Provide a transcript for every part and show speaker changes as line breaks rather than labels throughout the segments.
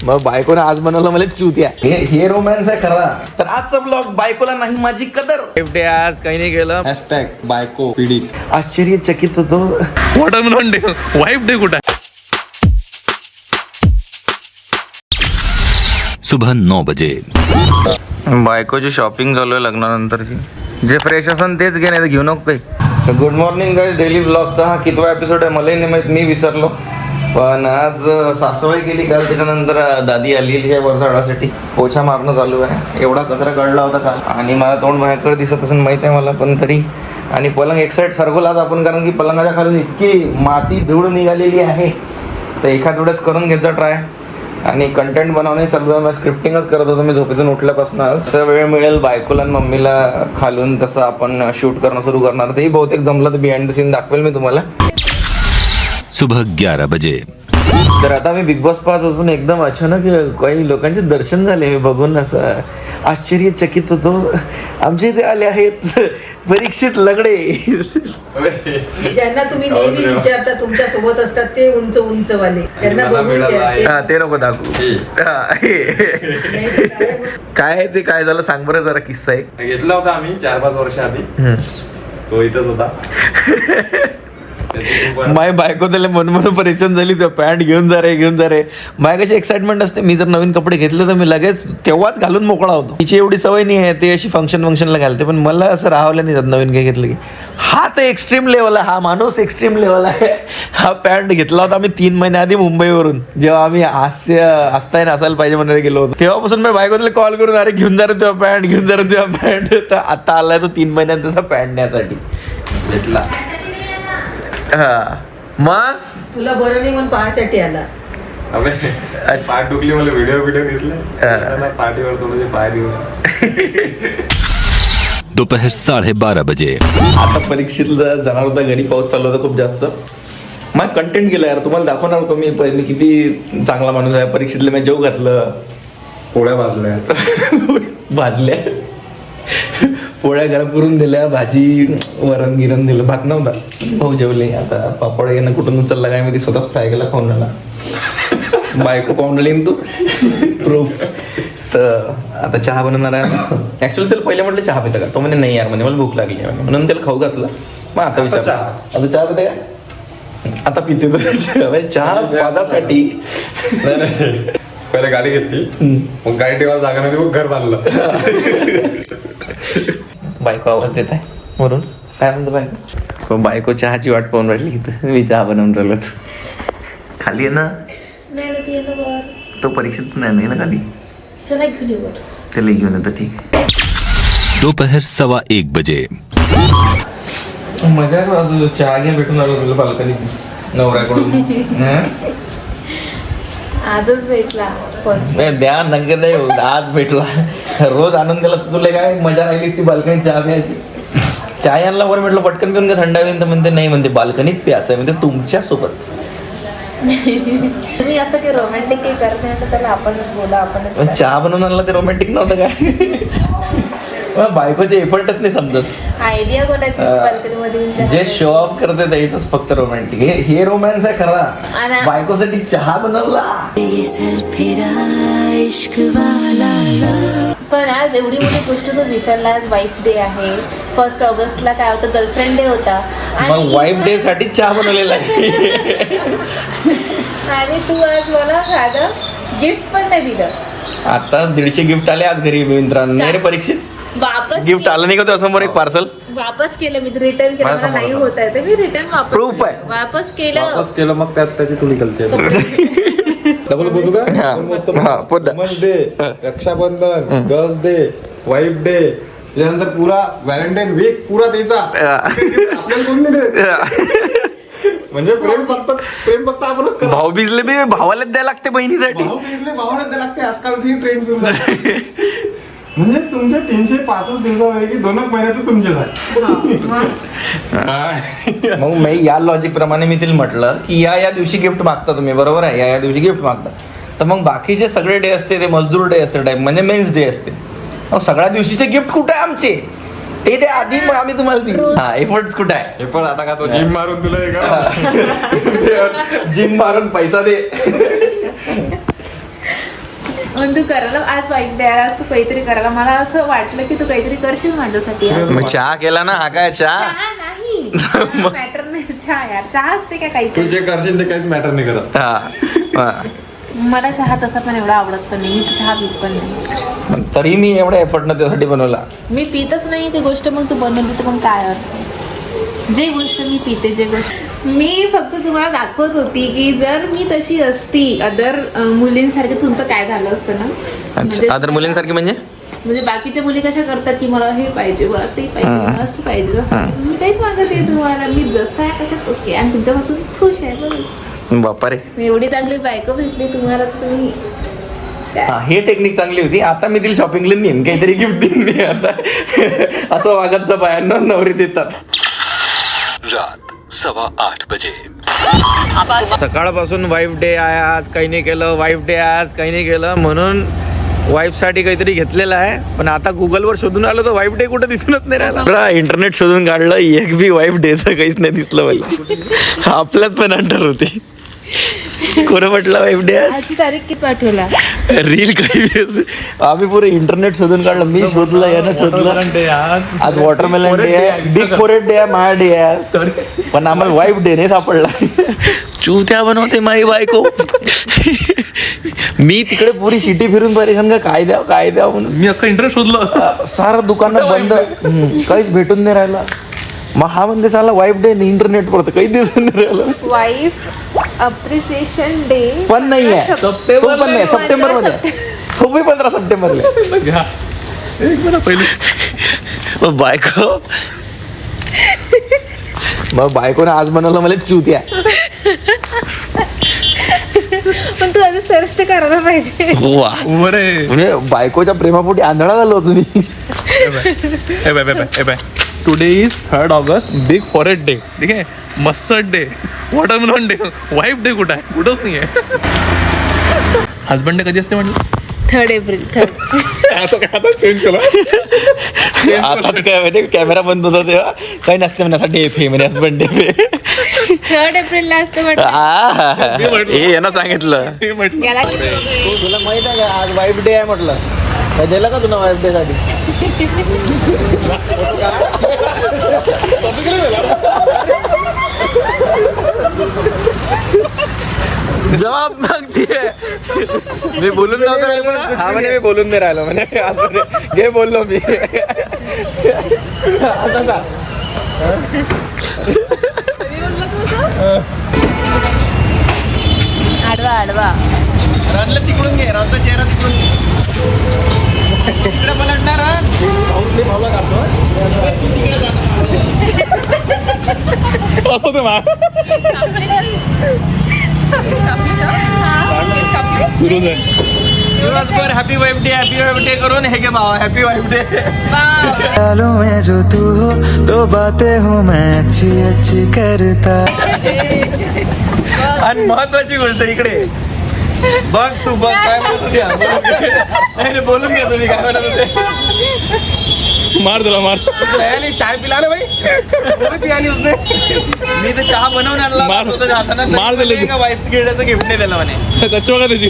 मग बायकोने आज बनवलं मला चुत्या. हे रोमॅन्स आहे खरा. तर आजचा ब्लॉग बायकोला नाही माझी कदर. डे आज काही नाही केलं.
हॅशटॅग बायको पिढी.
आश्चर्यचकित होतो.
वॉटरमेलन डे, वाईफ डे कुठे?
सुबह 9 बजे.
बायकोची शॉपिंग चालू आहे लग्नानंतरची. जे फ्रेश असन तेच घे, नाही तर घेऊ नको काही. Good morning guys. डेली ब्लॉगचा हा कितवा एपिसोड आहे मलाही नाही माहीत, मी विसरलो. पण आज सासूबाई गेली काल, त्याच्यानंतर दादी आलेली आहे वरझाडासाठी. पोछा मारणं चालू आहे. एवढा कचरा काढला होता काल आणि मला तोंड भयंकर दिसत असून माहीत आहे मला, पण तरी. आणि पलंग एक साईड सरकवला आज आपण, कारण की पलंगाच्या खालून इतकी माती धूळ निघालेली आहे. तर एखाद वेळेस करून घेत जा ट्राय. आणि कंटेंट बनवणे चालू आहे. मग स्क्रिप्टिंगच करत होतो मी झोपेतून उठल्यापासून. असं वेळ मिळेल बायकोला आणि मम्मीला खालून तसं आपण शूट करणं सुरू करणार. तेही बहुतेक जमलं तर बिहाइंड द सीन दाखवेल मी तुम्हाला.
सुबह 11 बजे.
तर आता मी बिग बॉस पाहत असून एकदम अचानक काही लोकांचे दर्शन झाले. मी बघून असं आश्चर्यचकित होतो. आमच्या इथे आले आहेत परीक्षित लगडे.
ज्यांना तुम्ही नेहमी विचारता तुमच्या सोबत असतात ते उंच उंचवाले, त्यांना बघून
ते नको दाखवू. काय आहे ते, काय झालं सांग बरं जरा. किस्सा आहे.
घेतला होता आम्ही 4-5 वर्ष आधी. तो इथंच होता.
माय बायको त्याला मनमन परेशान झाली. तो पॅन्ट घेऊन जा रे. माय कशी एक्साइटमेंट असते. मी जर नवीन कपडे घेतले तर मी लगेच तेव्हाच घालून मोकळा होतो. तिची एवढी सवय नाही आहे, ते अशी फंक्शनला घालते. पण मला असं राहावलं नाही जात नवीन काही घेतलं की. हा तर एक्स्ट्रीम लेवल आहे. हा माणूस एक्स्ट्रीम लेवल आहे. हा पॅन्ट घेतला होता आम्ही 3 महिन्या आधी मुंबईवरून, जेव्हा आम्ही हसताय असायला पाहिजे म्हणून गेलो होतो. तेव्हापासून मी बायको त्याला कॉल करून, अरे घेऊन जा रे तेव्हा पॅन्ट. तर आता आलाय तो 3 महिन्यात तसा पॅन्ट न्यासाठी
घेतला.
हा मग
तुला बरं नाही म्हणून पाहायसाठी आला.
अबे पाठ दुखली, मला व्हिडिओ घेतले. पाठीवर थोडे पाय देऊन.
दोपहर 12:30 बजे.
आता परीक्षेतला जाणार होता घरी. पाऊस चालू होता खूप जास्त. मग कंटेंट केलं यार, तुम्हाला दाखवणार का मी किती चांगला माणूस आहे. परीक्षेतलं मी जेव घातलं,
पोळ्या भाजल्या.
पोळ्या गरम करून दिल्या, भाजी वरण गिरण दिलं. भात नव्हता, भाऊ जेवले. आता पापड येणं कुठून उचलला काय मी, स्वतःच फ्राय केला, खाऊन आला. बायको पाहून आली तू प्रूफ. तर आता चहा बनवणार आहे. ऍक्च्युअली त्याला पहिले म्हटलं चहा पिता का, तो म्हणे नाही यार म्हणे मला भूक लागली आहे, म्हणून त्याला खाऊ घातलं. मग आता विचार आता चहा पिता का. आता पिते चहा पाजासाठी.
पहिले गाडी घेतली, मग गाडी ठेवायला जागा नाही, मग घर बांधलं.
बायको आवाज देत आहे म्हणून. काय म्हणतो बायको. बायको चहाची वाट पाहून राहिली इथं. मी चहा बनवून राहिलो. खाली आहे ना तो. परीक्षेत नाही ना खाली. त्याला घेऊन येतो. ठीक आहे.
दोपहर 1:15 बजे.
मजा चहा घ्या भेटून आलो तुला बाल्कनीत नवऱ्याकडून.
आजच भेटला.
द्या नंगे नाही, आज भेटला. रोज आनंद दिला तुला. काय मजा राहिली ती बाल्कनीत चहा प्यायची. चहा आणला वर म्हटलं पटकन पिऊन का थंड होईल, तर म्हणते नाही, म्हणते बाल्कनीत प्यायचं आहे, म्हणजे तुमच्या सोबत.
तुम्ही असं की रोमॅन्टिक काही करत नाही, त्याला आपणच बोला, आपणच.
चहा बनवून आणला ते रोमॅन्टिक नव्हतं काय. बायकोचे एफर्टच नाही समजत.
आयडिया कोणाची बाल्कनीमध्ये
जे शो ऑफ करते त्याच फक्त रोमॅन्टिक. हे रोमॅन्स आहे खरा. बायकोसाठी चहा बनवला.
पण आज एवढी मोठी गोष्ट तू विसरला. आज वाईफ डे आहे. 1 ऑगस्टला काय होतं, गर्लफ्रेंड डे होता.
मग वाईफ डे साठी चहा बनवलेला आहे.
आणि तू आज मला साधं गिफ्ट पण नाही दिलं.
आता 150 गिफ्ट आले आज घरी मित्रांनो. नाही रे परीक्षित
वापस
गिफ्ट आलं नाही का तो समोर एक पार्सल.
वापस केलं मी, रिटर्न केलं. मला नाही होत आहे तर मी रिटर्न वापस
Proof आहे.
वापस केलं.
मग त्यात त्याची तुली गलती आहे. डबल बोलू का. Women's day, Rakshabandhan, girls day, wife day, त्याच्यानंतर पुरा व्हॅलेंटाईन वीक पुरा द्यायचा. आपल्याला कोण नाही देत. म्हणजे प्रेम फक्त आपणच करा.
भाऊ बिजले बी भावाला द्यायला लागते बहिणीसाठी.
भावनाच द्यायला लागते. आजकाल ती ट्रेंड सुरू झाली. म्हणजे तुमचे 365 दिवसापैकी 2 महिन्यात तुमचे झाले.
मग मी या लॉजिक प्रमाणे मी तिला म्हटलं की या दिवशी गिफ्ट मागता तुम्ही, बरोबर आहे, या दिवशी गिफ्ट मागता. तर मग बाकीचे सगळे डे असते ते मजदूर डे असते टाईप, म्हणजे मेन्स डे असते. मग सगळ्या दिवशीचे गिफ्ट कुठे आहे आमचे, ते दे आधी, मग आम्ही तुम्हाला देऊ. हा एफर्ट्स कुठे आहे.
हे पण आता का तो जिम मारून तुला
जिम मारून पैसा दे.
पण तू करायला आज वाईट द्यायला आज तू काहीतरी करायला मला असं वाटलं की तू काहीतरी करशील माझ्यासाठी आज.
मग चहा केला ना, हा काय चहा?
चहा नाही मॅटर नाही चहा यार चहा असते का
तू
काहीतरी
जे करशील ते काहीच मॅटर नाही करत.
हा.
मला चहा तसा पण एवढा आवडत पण नाही मी चहा पीत पण नाही
तरी मी एवढा एफर्ट न त्यासाठी बनवला.
मी पितच नाही ती गोष्ट मग तू बनवली तर मग काय अर्थ जे गोष्ट मी पिते जे गोष्ट मी फक्त तुम्हाला दाखवत होती की जर मी तशी असती अदर मुलींसारखं तुमचं काय झालं असतं ना
अच्छा, अदर मुलींसारखी म्हणजे?
म्हणजे बाकीच्या मुली कशा करतात की मला हे पाहिजे मला ते पाहिजे मला असं पाहिजे तसं पाहिजे. मी काहीच मागत आहे तुम्हाला मी जसं आहे तशाच ओके आणि तुमच्यापासून खुश आहे बस
बापा रे.
एवढी चांगली बायको भेटली तुम्हाला तुम्ही
हा, हे टेक्निक चांगली होती. आता मी तिला शॉपिंगला नेईन, काहीतरी गिफ्ट देईन मी आता. असं वागतचं बायांना नवरी देतात.
रात 8:15 बजे.
सकाळपासून वाईफ डे आहे आज, काही नाही केलं. वाईफ डे आज काही नाही केलं म्हणून वाईफसाठी काहीतरी घेतलेलं आहे. पण आता गुगलवर शोधून आलो तर वाईफ डे कुठं दिसूनच नाही राहिला. इंटरनेट शोधून काढलं, एक बी वाईफ डेचं काहीच नाही दिसलं मला. आपल्याच पण अंडर होती. कोण म्हटलं वाईफ डे आज?
आजची तारीख किती पाठवला
रील काही आम्ही पुरे इंटरनेट शोधून काढलं. मी शोधलं, यानं शोधलं. आज वॉटरमेलन डे आहे, बिग फोरेट डे आहे, माझा डे आहे. पण आम्हाला वाईफ डे नाही सापडला. चुत्या बनवते माई बायको. मी तिकडे पुरी सिटी फिरून परेशान का काय द्याव म्हणून.
मी अख्खा इंटरेस्ट शोधलं.
सारं दुकानं बंद, काहीच भेटून नाही राहिला. मग हा म्हणजे साला वाईफ डे इंटरनेट पडतं काही दिसून नाही राहिलं.
वाईफ अप्रिसिएशन डे
पण नाही आहे, तो पण नाही. सप्टेंबर मध्ये, तो बी 15 सप्टेंबरला.
घ्या. एक मिनिट पहिले.
मग बायकोने आज बनवलं मला चुत्या.
पण तू आधी सर्च तर करायला पाहिजे.
वा,
बरे.
म्हणजे बायकोच्या प्रेमापोटी आंधळा झालो तुम्ही.
Bye. Today is 3 August, big forest day. ठीक आहे, mustard day, watermelon day, wife day कुठं आहे? कुठंच नाही आहे. हजबंड डे कधी असते म्हटलं?
3 एप्रिल
आता चेंज केलं.
आता काय माहिती, कॅमेरा बंद होता तेव्हा काही नसते म्हणे, डे फे म्हणे, हसबंड डे.
3 एप्रिलला असतं म्हटलं
हे यांना सांगितलं.
याला
तुला माहित आहे का आज वाईफ डे आहे म्हटलं? काय दिलं का तुला वाईफ डे साठी? जवाब मागतीये. मी बोलून नव्हतं राहिलो ना. हा म्हणे मी बोलून नाही राहिलो म्हणे. आज म्हणे, घे बोललो मी. आता सांग.
आडवा
रनला तिकडून घे, रनचा चेहरा तिकडून घे. तिकडे पलटणार हा.
असं ते मा सुरू आहे.
दिवसभर हॅपी वाईफ डे करून हे घे भावा, हॅपी वाईफ डे.
ख्यालों में जो तू हो तो बातें हो मैं अच्छी अच्छी करता.
आणि महत्वाची गोष्ट इकडे बघ, तू बघ काय बोलत होती. बोलून घ्या तुम्ही काय म्हणत होते.
मार तुला मार.
चाय पिला ना भाई, पियाली उसने. मी तर चहा बनवून आणला
मार.
स्वतःच्या हातानं.
मार दिलं तू.
वाईफ गिफ्ट नाही दिलं म्हणे.
कच्ची बघा त्याची.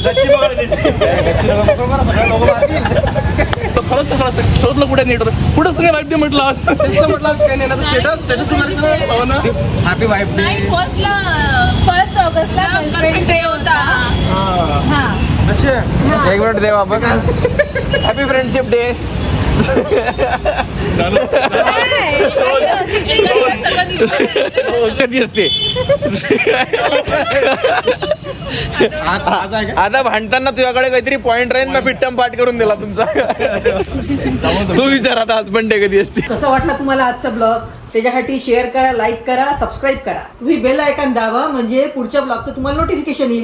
खरंच शोधलं कुठे नेटवर, कुठंच नाही वाईफ डे म्हटलं आज.
Happy wife day.
फर्स्ट ऑगस्टला गर्लफ्रेंड डे होता.
अच्छा, एक मिनिट देवा बघ. Happy friendship day. कधी असते आता भांडताना तुझ्याकडे काहीतरी पॉइंट राहील. मी पिट्टम पाठ करून दिला तुमचा. तू विचार आता हसबंड डे कधी असते.
कसं वाटला तुम्हाला आजचा ब्लॉग? त्याच्यासाठी शेअर करा, लाईक करा, सबस्क्राईब करा. तुम्ही बेल आयकॉन दाबा म्हणजे पुढच्या ब्लॉगचं तुम्हाला नोटिफिकेशन येईल.